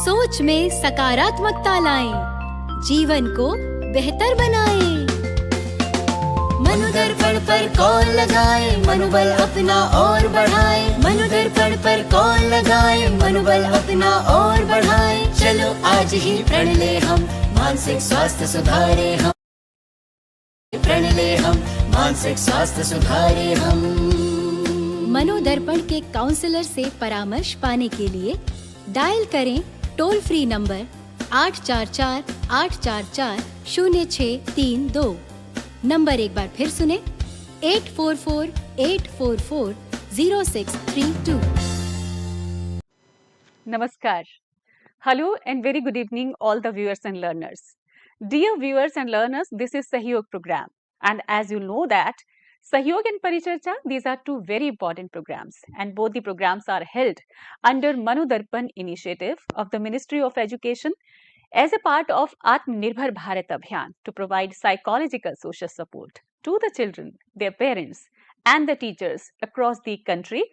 सोच में सकारात्मकता लाएं, जीवन को बेहतर बनाएं। मनोदर्पण पर कॉल लगाएं, मनोबल अपना और बढ़ाएं। मनोदर्पण पर कॉल लगाएं, मनोबल अपना और बढ़ाएं। चलो आज ही प्रण ले हम, मानसिक स्वास्थ्य सुधारे हम। प्रण ले हम, मानसिक स्वास्थ्य सुधारे हम। मनोदर्पण के काउंसलर से परामर्श पाने के लिए डायल करें टोल फ्री नंबर 844-844-0632। नंबर एक बार फिर सुने 844-844-0632। Namaskar. Hello and very good evening all the viewers and learners. Dear viewers and learners, this is Sahyog program, and as you know that Sahyog and Paricharcha, these are two very important programs, and both the programs are held under Manodarpan initiative of the Ministry of Education as a part of Atmanirbhar Bharat Abhiyan to provide psychological social support to the children, their parents and the teachers across the country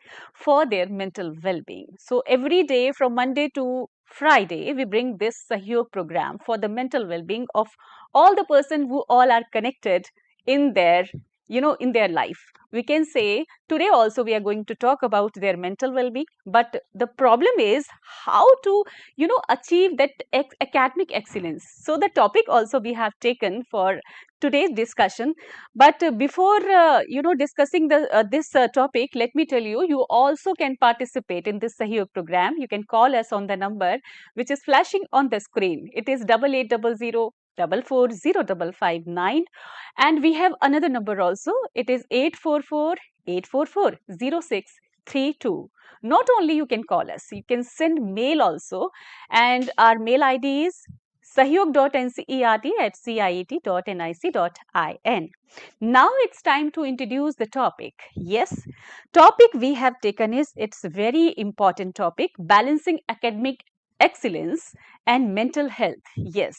for their mental well-being. So every day from Monday to Friday, we bring this Sahyog program for the mental well-being of all the person who all are connected in their in their life. We can say today also we are going to talk about their mental well-being, but the problem is how to achieve that academic excellence. So the topic also we have taken for today's discussion, but before discussing this topic, let me tell you, you also can participate in this Sahyog program. You can call us on the number which is flashing on the screen. It is 8800 440 559, and we have another number also. It is 844-844-0632. Not only you can call us, you can send mail also, and our mail ID is sahyog.ncert@ciet.nic.in. Now it's time to introduce the topic. Yes, topic we have taken is, it's a very important topic, balancing academic excellence and mental health. Yes,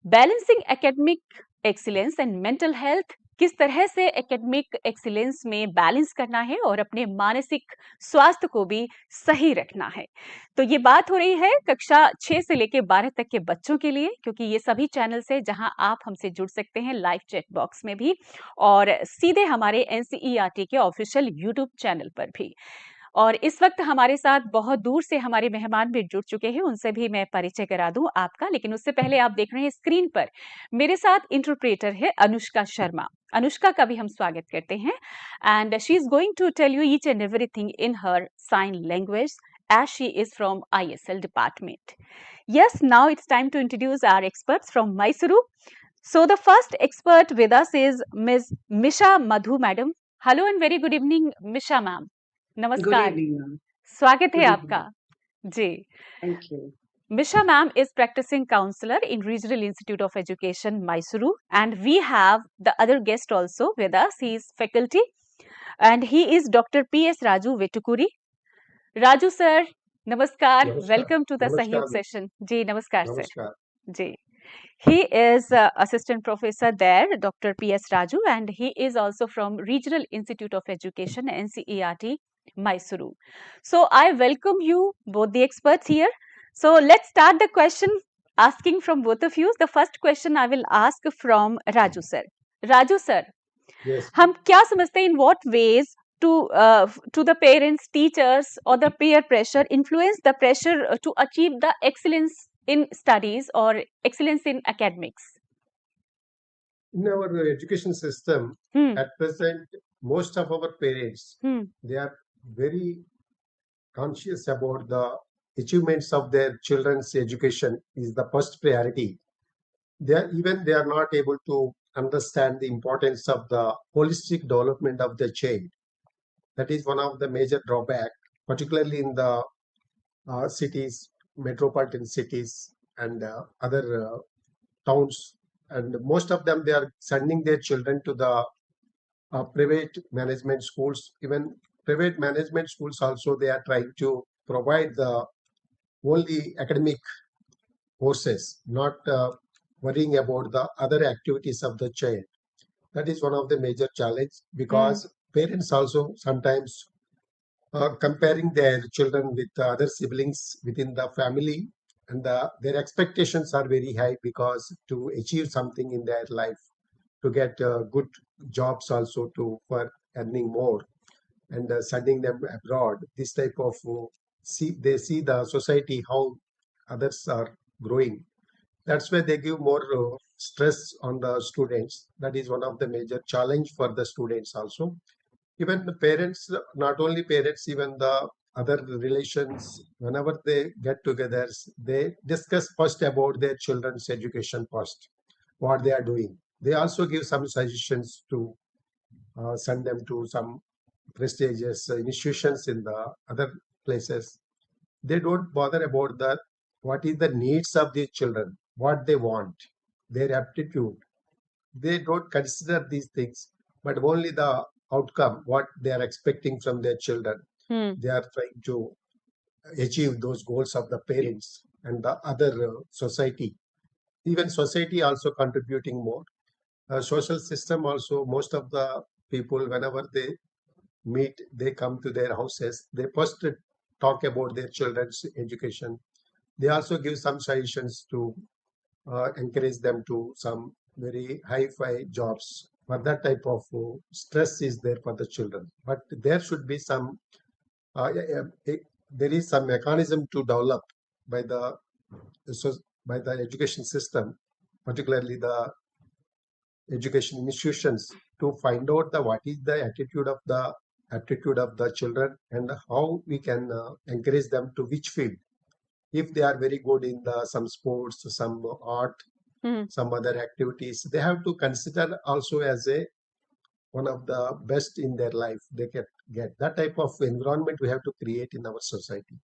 balancing academic excellence and mental health, किस तरह से academic excellence में balance करना है और अपने मानसिक स्वास्थ्य को भी सही रखना है। तो ये बात हो रही है कक्षा 6 से लेके 12 तक के बच्चों के लिए, क्योंकि ये सभी चैनल्स है जहां आप हमसे जुड़ सकते हैं लाइव चैट बॉक्स में भी और सीधे हमारे एनसीईआरटी के ऑफिशियल यूट्यूब चैनल पर भी। और इस वक्त हमारे साथ बहुत दूर से हमारे मेहमान भी जुड़ चुके हैं, उनसे भी मैं परिचय करा दूं आपका। लेकिन उससे पहले आप देख रहे हैं स्क्रीन पर मेरे साथ इंटरप्रेटर है अनुष्का शर्मा। अनुष्का का भी हम स्वागत करते हैं, and she is going to tell you each and everything in her sign language as she is from ISL department. Yes, now it's time to introduce our experts from Mysuru. So the first expert with us is Ms. Misha Madhu madam. Hello and very good evening Misha ma'am. नमस्कार, स्वागत है आपका जी। Thank you. Misha ma'am is practicing counselor in Regional Institute of Education, Mysuru, and we have the other guest also with us. He is faculty, and he is Dr. P.S. Raju Vetukuri. Raju sir, namaskar. Welcome to the Sahyog session. जी नमस्कार sir. Ji. He is assistant professor there, Dr. P.S. Raju, and he is also from Regional Institute of Education, NCERT, Mysuru. So I welcome you, both the experts here. So let's start the question asking from both of you. The first question I will ask from Raju sir. Raju sir, Yes. हम क्या समझते हैं, in what ways to the parents, teachers or the peer pressure influence the pressure to achieve the excellence in studies or excellence in academics? In our education system, at present, most of our parents, they are very conscious about the achievements of their children's education is the first priority. They are not able to understand the importance of the holistic development of the child. That is one of the major drawbacks, particularly in the cities, metropolitan cities, and other towns. And most of them, they are sending their children to the private management schools. Even private management schools also, they are trying to provide the only academic courses, not worrying about the other activities of the child. That is one of the major challenge, because parents also sometimes comparing their children with other siblings within the family, and their expectations are very high because to achieve something in their life, to get good jobs also to for earning more, and sending them abroad. This type of they see the society how others are growing. That's why they give more stress on the students. That is one of the major challenge for the students also. Even the parents, not only parents, even the other relations, whenever they get together, they discuss first about their children's education first, what they are doing. They also give some suggestions to send them to some prestigious institutions in the other places. They don't bother about the what is the needs of the children, what they want, their aptitude. They don't consider these things, but only the outcome, what they are expecting from their children. They are trying to achieve those goals of the parents and the other society. Even society also contributing more. Social system also, most of the people, whenever they meet, they come to their houses, they first talk about their children's education. They also give some suggestions to encourage them to some very high-fi jobs. But that type of stress is there for the children. But there should be some, there is some mechanism to develop by the so by the education system, particularly the education institutions, to find out the what is the attitude of the aptitude of the children and how we can encourage them to which field. If they are very good in the some sports, some art, some other activities, they have to consider also as a one of the best in their life. They can get that type of environment we have to create in our society.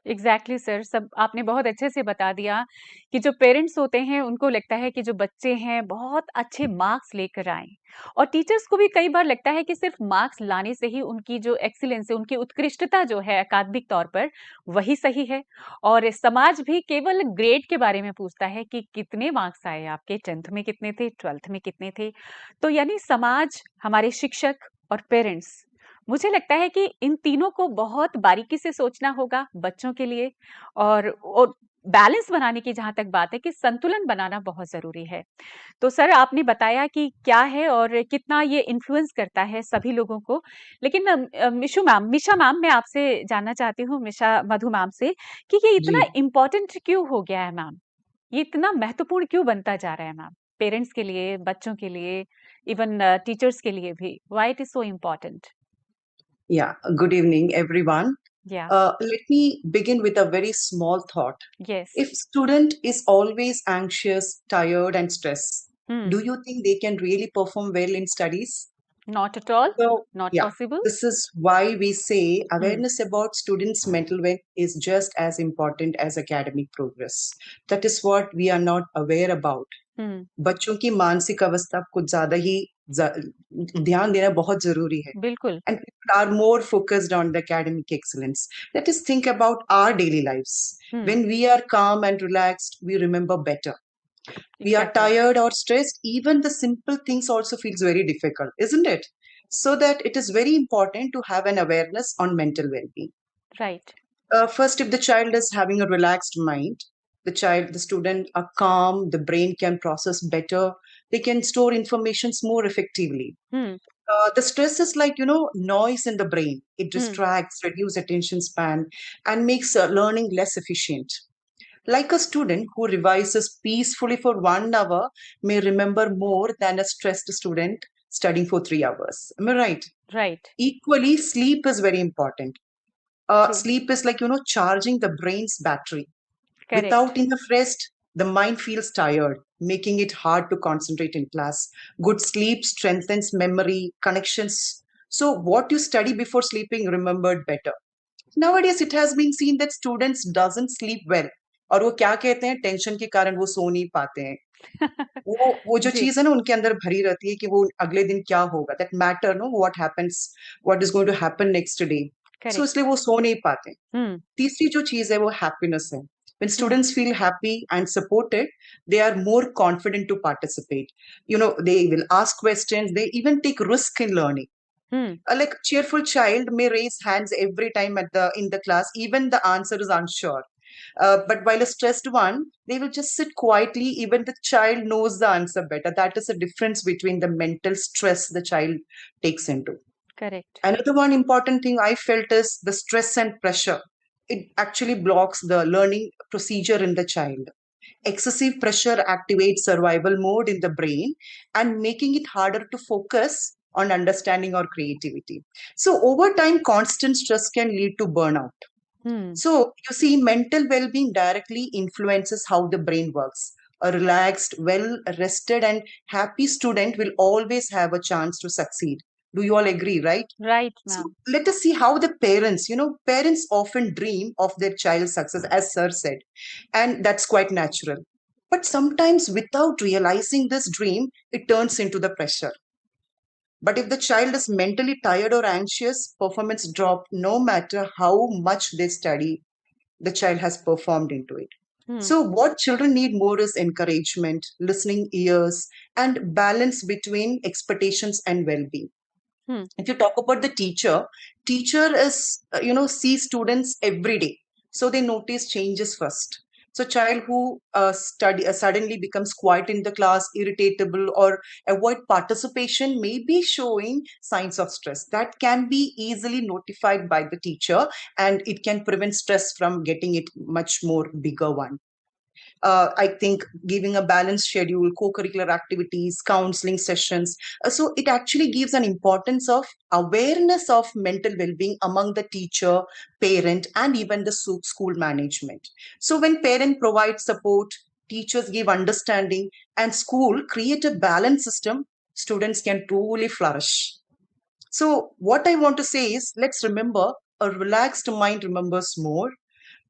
Exactly sir, सब आपने बहुत अच्छे से बता दिया कि जो parents होते हैं उनको लगता है कि जो बच्चे हैं बहुत अच्छे मार्क्स लेकर आए, और टीचर्स को भी कई बार लगता है कि सिर्फ मार्क्स लाने से ही उनकी जो एक्सीलेंस है, उनकी उत्कृष्टता जो है अकादमिक तौर पर, वही सही है। और समाज भी केवल ग्रेड के बारे में पूछता है कि कितने मार्क्स आए आपके, 10th में कितने थे, 12th में कितने थे। तो यानी समाज, हमारे शिक्षक और पेरेंट्स, मुझे लगता है कि इन तीनों को बहुत बारीकी से सोचना होगा बच्चों के लिए, और बैलेंस बनाने की जहाँ तक बात है कि संतुलन बनाना बहुत ज़रूरी है। तो सर, आपने बताया कि क्या है और कितना ये इन्फ्लुएंस करता है सभी लोगों को। लेकिन मिशा मैम, मैं आपसे जानना चाहती हूँ, मिशा मधु मैम से, कि ये इतना जी इम्पोर्टेंट क्यों हो गया है मैम? ये इतना महत्वपूर्ण क्यों बनता जा रहा है मैम? पेरेंट्स के लिए, बच्चों के लिए, इवन टीचर्स के लिए भी। Why it is so important? Yeah, good evening, everyone. Yeah. Let me begin with a very small thought. Yes. If student is always anxious, tired, and stressed, do you think they can really perform well in studies? Not at all. So, Not yeah, possible. this is why we say awareness about students' mental health is just as important as academic progress. That is what we are not aware about. बच्चों की मानसिक अवस्था कुछ ज्यादा ही ध्यान देना बहुत जरूरी है. बिल्कुल. And people are more focused on the academic excellence. Let us think about our daily lives. When we are calm and relaxed, we remember better. We are tired or stressed, even the simple things also feels very difficult, isn't it? So that it is very important to have an awareness on mental well-being. Right. First, if the child is having a relaxed mind, the student are calm, the brain can process better, they can store informations more effectively. The stress is like, noise in the brain. It distracts, reduces attention span, and makes learning less efficient. Like a student who revises peacefully for 1 hour may remember more than a stressed student studying for 3 hours. Am I right? Right. Equally, sleep is very important. Sleep is like, charging the brain's battery. Correct. Without enough rest, the mind feels tired, making it hard to concentrate in class. Good sleep strengthens memory, connections. So what you study before sleeping remembered better. Nowadays, it has been seen that students doesn't sleep well. और वो क्या कहते हैं, tension के कारण वो सो नहीं पाते हैं. वो जो चीज है ना उनके अंदर भरी रहती है कि वो अगले दिन क्या होगा, that matter no what happens, what is going to happen next day. So इसलिए वो सो नहीं पाते. तीसरी जो चीज है वो हैप्पीनेस है. When students feel happy and supported, they are more confident to participate. They will ask questions, they even take risk in learning. Like a cheerful child may raise hands every time in the class, even the answer is unsure. But while a stressed one, they will just sit quietly, even the child knows the answer better. That is a difference between the mental stress the child takes into. Correct. Another one important thing I felt is the stress and pressure. It actually blocks the learning procedure in the child. Excessive pressure activates survival mode in the brain and making it harder to focus on understanding or creativity. So, over time, constant stress can lead to burnout. So, you see, mental well being directly influences how the brain works. A relaxed, well rested, and happy student will always have a chance to succeed. Do you all agree, right? Right, So ma'am. let us see how the parents, parents often dream of their child's success, as Sir said, and that's quite natural. But sometimes, without realizing this dream, it turns into the pressure. But if the child is mentally tired or anxious, performance drop no matter how much they study, the child has performed into it. So, what children need more is encouragement, listening ears, and balance between expectations and well being. If you talk about the teacher is sees students every day, so they notice changes first. So child who study suddenly becomes quiet in the class, irritable, or avoid participation may be showing signs of stress that can be easily notified by the teacher, and it can prevent stress from getting it much more bigger one. I think giving a balanced schedule, co-curricular activities, counseling sessions. So it actually gives an importance of awareness of mental well-being among the teacher, parent, and even the school management. So when parent provides support, teachers give understanding, and school create a balanced system, students can truly flourish. So what I want to say is, let's remember a relaxed mind remembers more,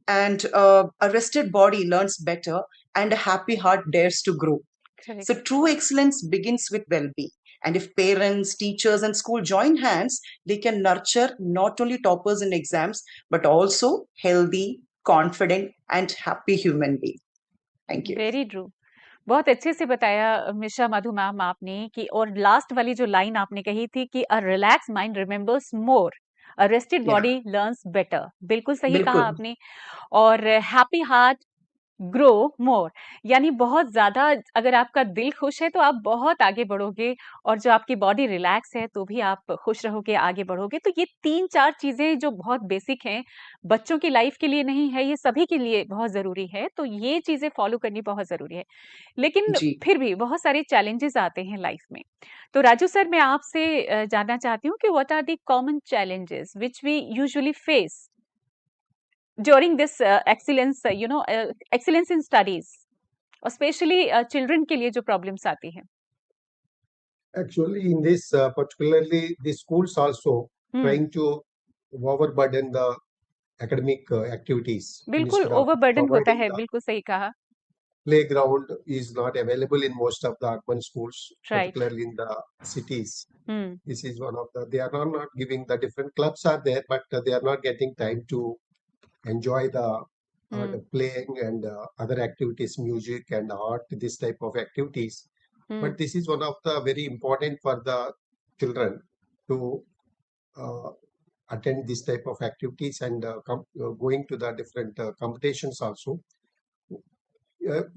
and a rested body learns better, and a happy heart dares to grow. Correct. So true excellence begins with well-being, and if parents, teachers, and school join hands, they can nurture not only toppers in exams but also healthy, confident, and happy human being. Thank you. Very true. बहुत अच्छे से बताया मिशा Madhu ma'am आपने कि, और last वाली जो line आपने कही थी कि अ रिलैक्स माइंड रिमेंबर्स मोर, अ rested Yeah, body learns better, बिल्कुल सही कहा बिल्कुल. आपने. और हैप्पी हार्ट ग्रो मोर, यानी बहुत ज़्यादा अगर आपका दिल खुश है तो आप बहुत आगे बढ़ोगे, और जो आपकी बॉडी रिलैक्स है तो भी आप खुश रहोगे, आगे बढ़ोगे. तो ये 3-4 चीज़ें जो बहुत बेसिक हैं, बच्चों की लाइफ के लिए नहीं है, ये सभी के लिए बहुत ज़रूरी है. तो ये चीज़ें फॉलो करनी बहुत ज़रूरी है. लेकिन जी. फिर भी बहुत सारे चैलेंजेस आते हैं लाइफ में. तो राजू सर, मैं आपसे जानना चाहती हूँ कि what are the common challenges which we usually face during this excellence, excellence in studies, especially children के लिए जो problems आती हैं. Actually, in this particularly, the schools also trying to overburden the academic activities बिल्कुल instead of overburden होता providing है, the बिल्कुल सही कहा. playground is not available in most of the urban schools, Right. particularly in the cities. Hmm. This is one of the, they are not giving, the different clubs are there, but they are not getting time to enjoy the playing and other activities, music and art, this type of activities. But this is one of the very important for the children to uh, attend this type of activities and going to the different competitions also.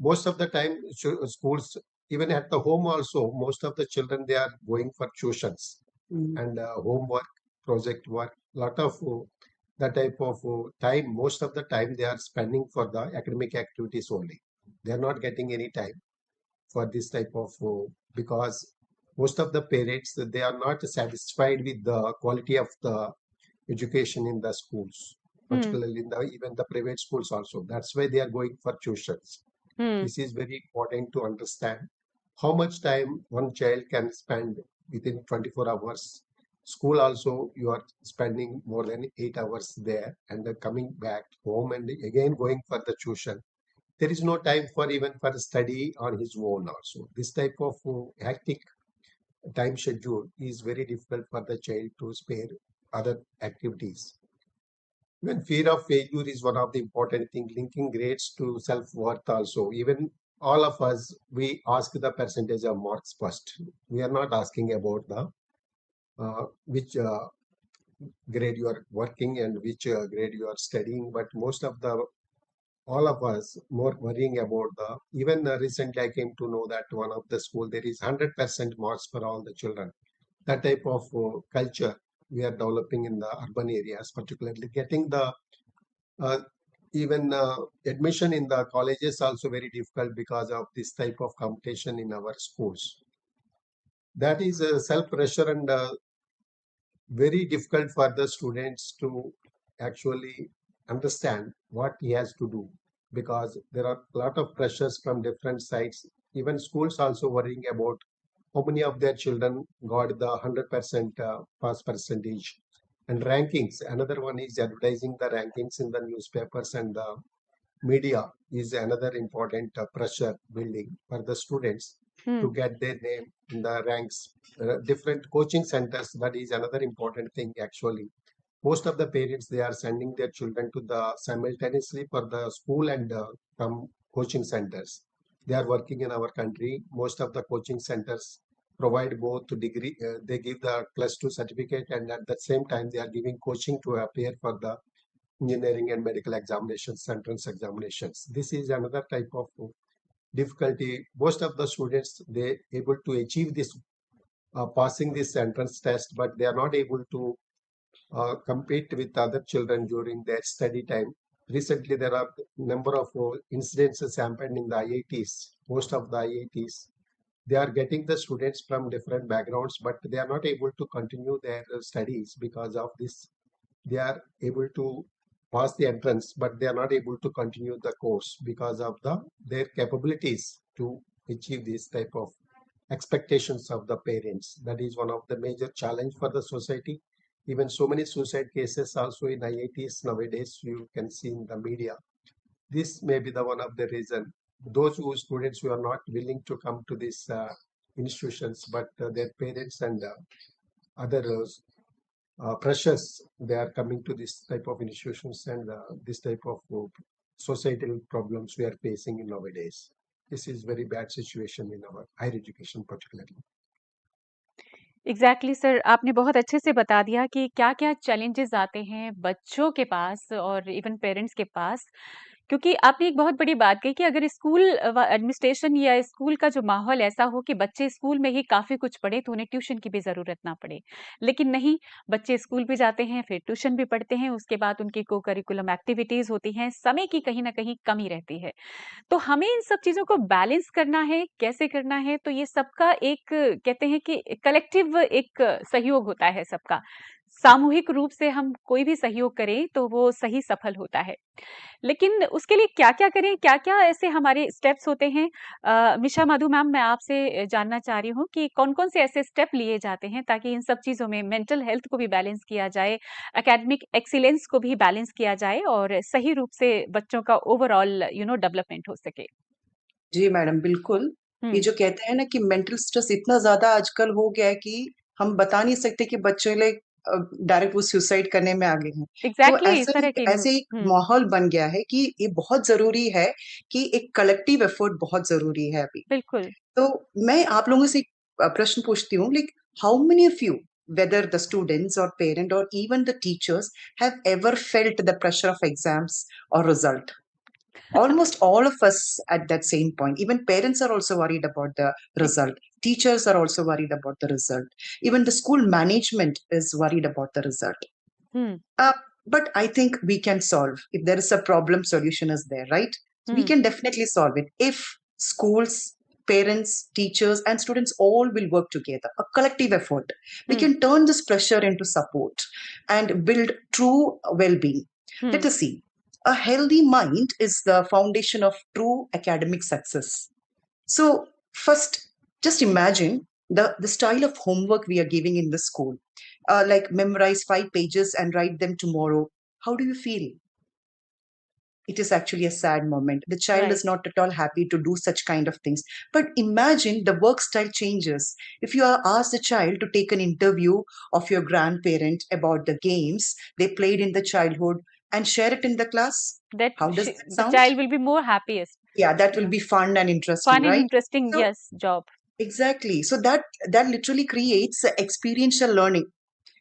Most of the time, schools, even at the home also, most of the children, they are going for tuitions and homework, project work, lot of that type of time. Most of the time they are spending for the academic activities only. They are not getting any time for this type of because most of the parents, they are not satisfied with the quality of the education in the schools, particularly in the even the private schools also. That's why they are going for tuitions. This is very important to understand how much time one child can spend within 24 hours. School also, you are spending more than 8 hours there and then coming back home and again going for the tuition. There is no time for even for study on his own also. This type of hectic time schedule is very difficult for the child to spare other activities. Even fear of failure is one of the important things, linking grades to self-worth also. Even all of us, we ask the percentage of marks first. We are not asking about the which grade you are working and which grade you are studying. But most of all of us more worrying about even recently I came to know that one of the school there is 100% marks for all the children. That type of culture we are developing in the urban areas, particularly getting the uh, even admission in the colleges also very difficult because of this type of competition in our schools. That is self pressure and very difficult for the students to actually understand what he has to do, because there are a lot of pressures from different sides. Even schools also worrying about how many of their children got the 100% pass percentage. And rankings, another one is advertising the rankings in the newspapers and the media is another important pressure building for the students to get their name in the ranks. Different coaching centers, that is another important thing actually. Most of the parents, they are sending their children to the simultaneously for the school and from coaching centers. They are working in our country. Most of the coaching centers provide both degree. They give the +2 certificate, and at the same time they are giving coaching to appear for the engineering and medical examinations, entrance examinations. This is another type of difficulty. Most of the students, they able to achieve this passing this entrance test, but they are not able to compete with other children during their study time. Recently, there are number of incidences happened in the IITs. Most of the IITs, they are getting the students from different backgrounds, but they are not able to continue their studies because of this. They are able to pass the entrance, but they are not able to continue the course because of their capabilities to achieve this type of expectations of the parents. That is one of the major challenge for the society. Even so many suicide cases also in IITs nowadays you can see in the media. This may be the one of the reason. Those students who are not willing to come to these institutions, but their parents and other pressures, they are coming to this type of institutions and this type of societal problems we are facing in nowadays. This is very bad situation in our higher education particularly. Exactly sir, आपने बहुत अच्छे से बता दिया कि क्या क्या challenges आते हैं बच्चों के पास और इवन पेरेंट्स के पास, क्योंकि आपने एक बहुत बड़ी बात कही कि अगर स्कूल एडमिनिस्ट्रेशन या स्कूल का जो माहौल ऐसा हो कि बच्चे स्कूल में ही काफ़ी कुछ पढ़े तो उन्हें ट्यूशन की भी ज़रूरत ना पड़े, लेकिन नहीं, बच्चे स्कूल भी जाते हैं, फिर ट्यूशन भी पढ़ते हैं, उसके बाद उनकी को करिकुलम एक्टिविटीज़ होती हैं, समय की कहीं ना कहीं कमी रहती है। तो हमें इन सब चीज़ों को बैलेंस करना है, कैसे करना है? तो ये सबका एक कहते हैं कि कलेक्टिव एक सहयोग होता है सबका। सामूहिक रूप से हम कोई भी सहयोग करें तो वो सही सफल होता है। लेकिन उसके लिए क्या-क्या करें? क्या-क्या ऐसे हमारे स्टेप्स होते हैं? मिशा, मधु मैम, मैं आपसे जानना चाह रही हूँ कि कौन-कौन से ऐसे स्टेप लिए जाते हैं ताकि इन सब चीज़ों में मेंटल हेल्थ को भी बैलेंस किया जाए, एकेडमिक एक्सीलेंस को भी बैलेंस किया जाए और सही रूप से बच्चों का ओवरऑल डेवलपमेंट हो सके? जी मैडम, बिल्कुल। ये जो कहते हैं ना कि मेंटल स्ट्रेस इतना ज़्यादा आजकल हो गया है कि हम बता नहीं सकते कि बच्चे लोग डायरेक्ट वो सुसाइड करने में आगे हैं। तो एग्ज़ैक्टली इस ऐसा तरह एक की ऐसे एक माहौल बन गया है कि ये बहुत ज़रूरी है कि एक कलेक्टिव एफर्ट बहुत ज़रूरी है अभी। बिल्कुल। तो मैं आप लोगों से एक प्रश्न पूछती हूँ, like how many of you, whether the students or parent or even the teachers, have ever felt the pressure of exams or result? Almost all of us at that same point. Even parents are also worried about the result. Teachers are also worried about the result. Even the school management is worried about the result. Uh, but I think we can solve. If there is a problem, solution is there, right? We can definitely solve it if schools, parents, teachers, and students all will work together. A collective effort. We can turn this pressure into support and build true well-being. Let us see. A healthy mind is the foundation of true academic success. So first, just imagine the style of homework we are giving in the school. Like memorize 5 pages and write them tomorrow. How do you feel? It is actually a sad moment. The child is not at all happy to do such kind of things. But imagine the work style changes. If you are asked the child to take an interview of your grandparent about the games they played in the childhood and share it in the class, how does that the sound? child will be more happiest. Yeah, that will be fun and interesting, Fun and right? interesting, So, yes, job. Exactly. So that literally creates experiential learning.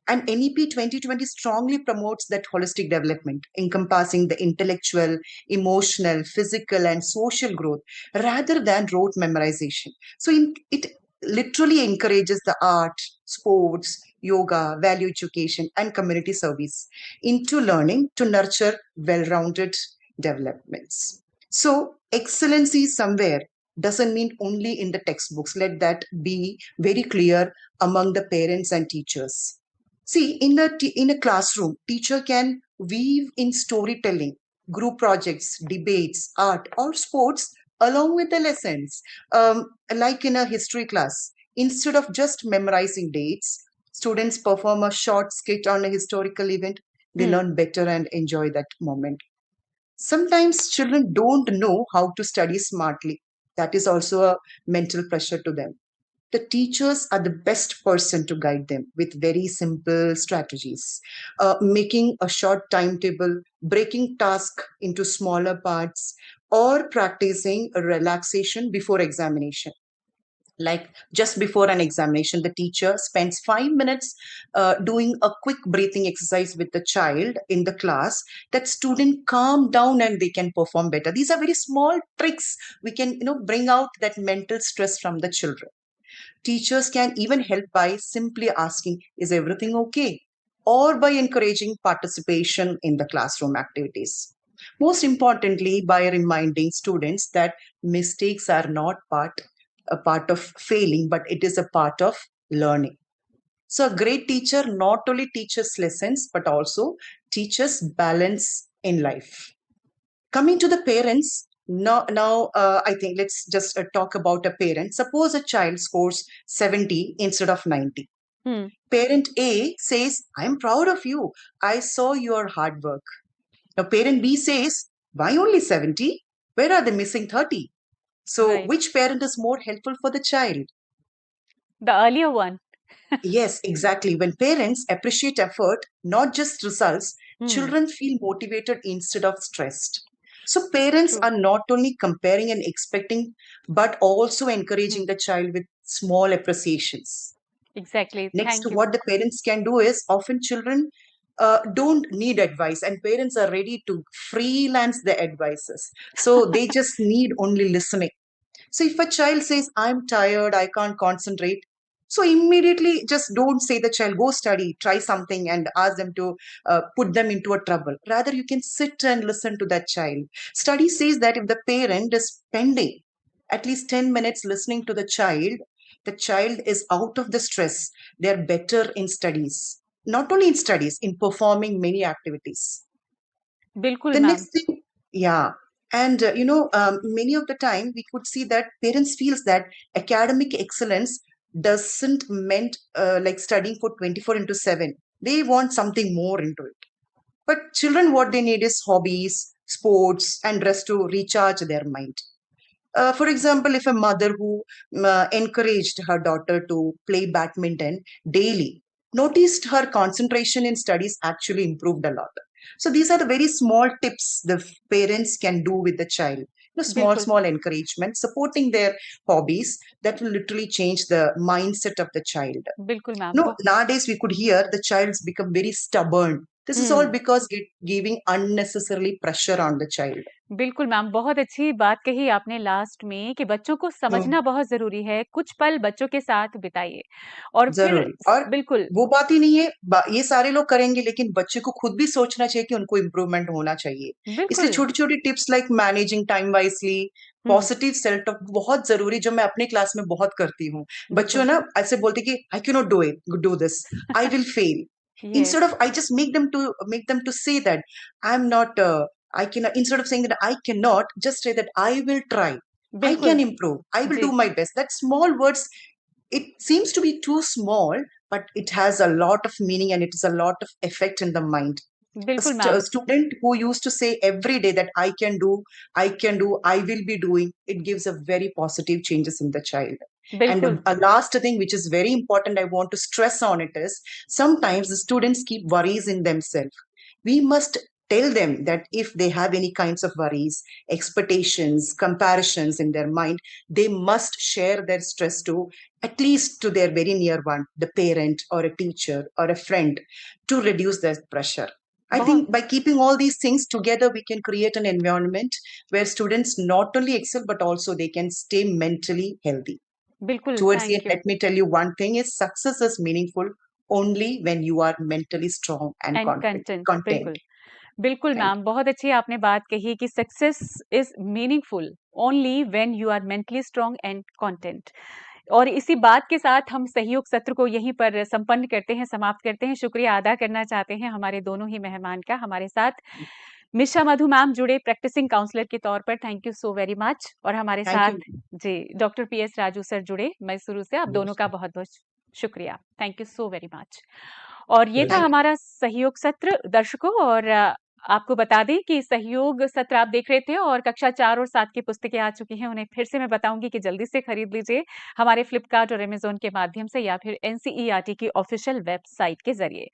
And NEP 2020 strongly promotes that holistic development, encompassing the intellectual, emotional, physical, and social growth rather than rote memorization. So it literally encourages the art, sports, yoga, value education, and community service into learning to nurture well rounded developments. So, excellency somewhere doesn't mean only in the textbooks. Let that be very clear among the parents and teachers. See, in a classroom, teacher can weave in storytelling, group projects, debates, art, or sports along with the lessons. Like in a history class, instead of just memorizing dates, students perform a short skit on a historical event. They learn better and enjoy that moment. Sometimes children don't know how to study smartly. That is also a mental pressure to them. The teachers are the best person to guide them with very simple strategies. Making a short timetable, breaking task into smaller parts, or practicing a relaxation before examination. Like just before an examination, the teacher spends 5 minutes doing a quick breathing exercise with the child in the class. That student calm down and they can perform better. These are very small tricks we can bring out that mental stress from the children. Teachers can even help by simply asking, is everything okay? Or by encouraging participation in the classroom activities. Most importantly, by reminding students that mistakes are not a part of failing, but it is a part of learning. So a great teacher not only teaches lessons, but also teaches balance in life. Coming to the parents, now I think let's just talk about a parent. Suppose a child scores 70 instead of 90. Parent A says, I'm proud of you. I saw your hard work. Now, parent B says, why only 70? Where are the missing 30? So, Right. which parent is more helpful for the child? The earlier one. Yes, exactly. When parents appreciate effort, not just results, children feel motivated instead of stressed. So, parents True. are not only comparing and expecting, but also encouraging the child with small appreciations. Exactly. Next, Thank you. what the parents can do is often children don't need advice, and parents are ready to freelance the advices. So, they just need only listening. So if a child says, I'm tired, I can't concentrate, so immediately just don't say the child, go study, try something and ask them to put them into a trouble. Rather, you can sit and listen to that child. Study says that if the parent is spending at least 10 minutes listening to the child is out of the stress. They're better in studies. Not only in studies, in performing many activities. Bilkul, The ma'am. next thing, yeah. And many of the time we could see that parents feels that academic excellence doesn't meant like studying for 24 into 7. They want something more into it. But children, what they need is hobbies, sports, and rest to recharge their mind. For example, if a mother who encouraged her daughter to play badminton daily noticed her concentration in studies actually improved a lot. So these are the very small tips the parents can do with the child. Small, Bilkul. small encouragement, supporting their hobbies that will literally change the mindset of the child. Bilkul, ma'am. Nowadays we could hear the child's become very stubborn. This is all because giving unnecessarily pressure on the child. बिल्कुल ma'am, बहुत अच्छी बात कही आपने last में कि बच्चों को समझना बहुत ज़रूरी है, कुछ पल बच्चों के साथ बिताइए और फिर जरूरी और बिल्कुल वो बात ही नहीं है ये सारे लोग करेंगे लेकिन बच्चे को खुद भी सोचना चाहिए कि उनको इम्प्रूवमेंट होना चाहिए इसलिए बिल्कुल छोटी छोटी tips like managing time wisely positive self talk बहुत जरूरी जो मैं अपने क्लास में बहुत करती हूँ बच्चों ना ऐसे बोलते कि I can not do this I will fail instead of I just make them to say that I'm not I cannot instead of saying that I cannot just say that I will try I बिल्कुल can improve I will ji do my best that small words it seems to be too small but it has a lot of meaning and it is a lot of effect in the mind बिल्कुल a ma'am student who used to say every day that I can do I will be doing it gives a very positive changes in the child and बिल्कुल a last thing which is very important I want to stress on it is sometimes the students keep worries in themselves we must tell them that if they have any kinds of worries, expectations, comparisons in their mind, they must share their stress to at least to their very near one, the parent or a teacher or a friend, to reduce their pressure. I think by keeping all these things together, we can create an environment where students not only excel, but also they can stay mentally healthy. बिल्कुल, Towards the thank end, you. let me tell you one thing is success is meaningful only when you are mentally strong and and content. Content, बिल्कुल बिल्कुल Thank ma'am, बहुत अच्छी आपने बात कही कि success is meaningful only when you are mentally strong and content. और इसी बात के साथ हम सहयोग सत्र को यहीं पर संपन्न करते हैं, समाप्त करते हैं। शुक्रिया अदा करना चाहते हैं हमारे दोनों ही मेहमान का। हमारे साथ मिशा मधु मैम जुड़े प्रैक्टिसिंग काउंसलर के तौर पर, thank you so very much. और हमारे Thank साथ you. जी डॉक्टर पीएस राजू सर जुड़े मैसूरू से। आप दोनों का नमस्कार। बहुत बहुत शुक्रिया, thank you so very much. और ये था Thank you. हमारा सहयोग सत्र दर्शकों। और आपको बता दें कि सहयोग सत्र आप देख रहे थे और कक्षा 4 और 7 की पुस्तकें आ चुकी हैं। उन्हें फिर से मैं बताऊंगी कि जल्दी से खरीद लीजिए हमारे फ्लिपकार्ट और अमेजोन के माध्यम से, या फिर एनसीईआरटी की ऑफिशियल वेबसाइट के जरिए।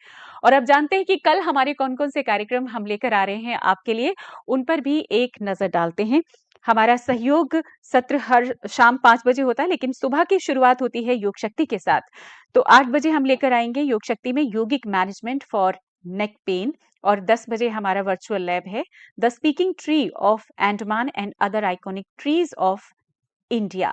और अब जानते हैं कि कल हमारे कौन कौन से कार्यक्रम हम लेकर आ रहे हैं आपके लिए, उन पर भी एक नजर डालते हैं। हमारा सहयोग सत्र हर शाम 5 बजे होता है, लेकिन सुबह की शुरुआत होती है योग शक्ति के साथ। तो 8 बजे हम लेकर आएंगे योग शक्ति में योगिक मैनेजमेंट फॉर नेक पेन, और 10 बजे हमारा वर्चुअल लैब है the speaking tree of Andaman and other iconic trees of India.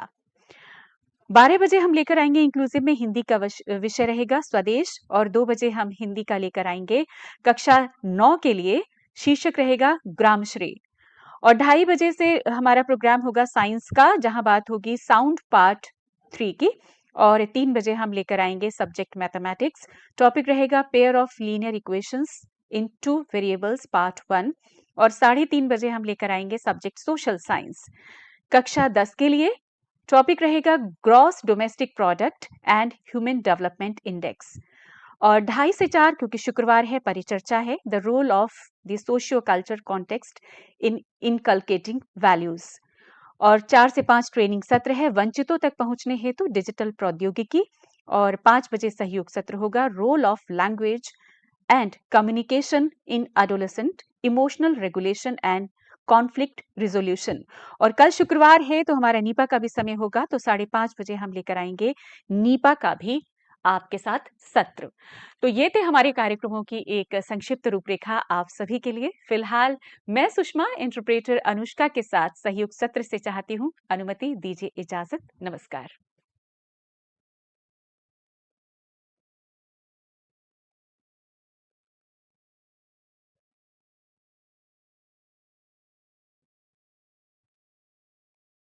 12 बजे हम लेकर आएंगे इंक्लूसिव में हिंदी का विषय रहेगा स्वदेश, और 2 बजे हम हिंदी का लेकर आएंगे कक्षा 9 के लिए, शीर्षक रहेगा ग्रामश्री। और 2:30 बजे से हमारा प्रोग्राम होगा साइंस का, जहां बात होगी साउंड पार्ट 3 की। और 3 बजे हम लेकर आएंगे सब्जेक्ट मैथमेटिक्स, टॉपिक रहेगा pair of linear equations in 2 variables part 1। और 3:30 बजे हम लेकर आएंगे सब्जेक्ट सोशल साइंस कक्षा 10 के लिए, टॉपिक रहेगा gross domestic product and human development index. और 2:30 से 4, क्योंकि शुक्रवार है, परिचर्चा है the role of the socio culture context in inculcating values. और 4 से 5 ट्रेनिंग सत्र है वंचितों तक पहुंचने हेतु डिजिटल प्रौद्योगिकी। और 5 बजे सहयोग सत्र होगा role of language and communication in adolescent emotional regulation and conflict resolution. और कल शुक्रवार है तो हमारा नीपा का भी समय होगा, तो 5:30 बजे हम लेकर आएंगे नीपा का भी आपके साथ सत्र। तो ये थे हमारे कार्यक्रमों की एक संक्षिप्त रूपरेखा आप सभी के लिए। फिलहाल मैं सुषमा इंटरप्रेटर अनुष्का के साथ सहयोग सत्र से चाहती हूँ अनुमति दीजिए इजाजत। नमस्कार।